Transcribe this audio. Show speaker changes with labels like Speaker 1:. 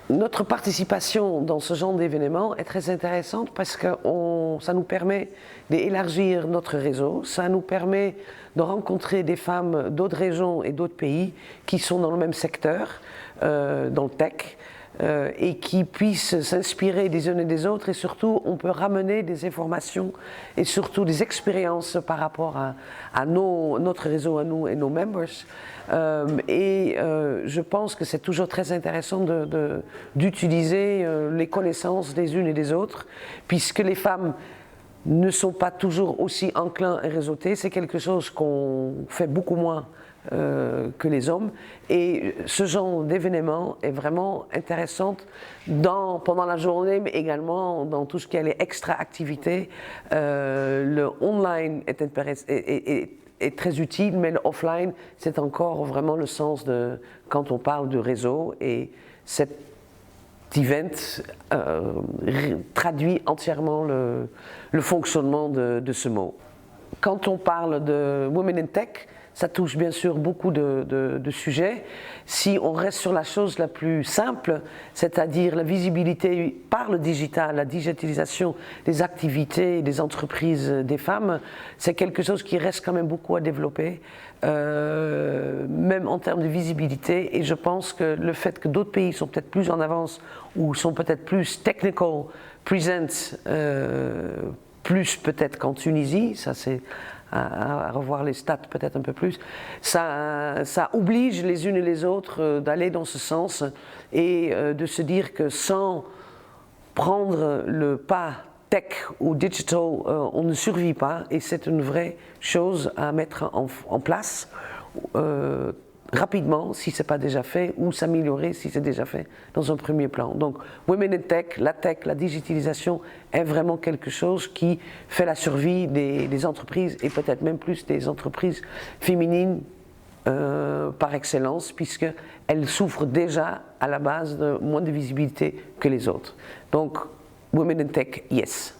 Speaker 1: Notre participation dans ce genre d'événement est très intéressante parce que ça nous permet d'élargir notre réseau, ça nous permet de rencontrer des femmes d'autres régions et d'autres pays qui sont dans le même secteur, dans le tech, et qui puissent s'inspirer des unes et des autres, et surtout on peut ramener des informations et surtout des expériences par rapport à notre réseau à nous et nos members. Je pense que c'est toujours très intéressant d'utiliser les connaissances des unes et des autres, puisque les femmes ne sont pas toujours aussi enclins et réseautés. C'est quelque chose qu'on fait beaucoup moins que les hommes, et ce genre d'événement est vraiment intéressant pendant la journée, mais également dans tout ce qui est les extra-activités. Le online est très utile, mais le offline, c'est encore vraiment le sens de quand on parle de réseau, et cet event traduit entièrement le fonctionnement de ce mot. Quand on parle de Women in Tech, ça touche bien sûr beaucoup de sujets. Si on reste sur la chose la plus simple, c'est-à-dire la visibilité par le digital, la digitalisation des activités des entreprises des femmes, c'est quelque chose qui reste quand même beaucoup à développer, même en termes de visibilité. Et je pense que le fait que d'autres pays sont peut-être plus en avance ou sont peut-être plus technical present, plus peut-être qu'en Tunisie, ça c'est à revoir les stats peut-être un peu plus, ça oblige les unes et les autres d'aller dans ce sens et de se dire que sans prendre le pas tech ou digital, on ne survit pas, et c'est une vraie chose à mettre en place rapidement si ce n'est pas déjà fait, ou s'améliorer si c'est déjà fait dans un premier plan. Donc Women in Tech, la digitalisation est vraiment quelque chose qui fait la survie des entreprises, et peut-être même plus des entreprises féminines par excellence, puisqu'elles souffrent déjà à la base de moins de visibilité que les autres. Donc Women in Tech, yes.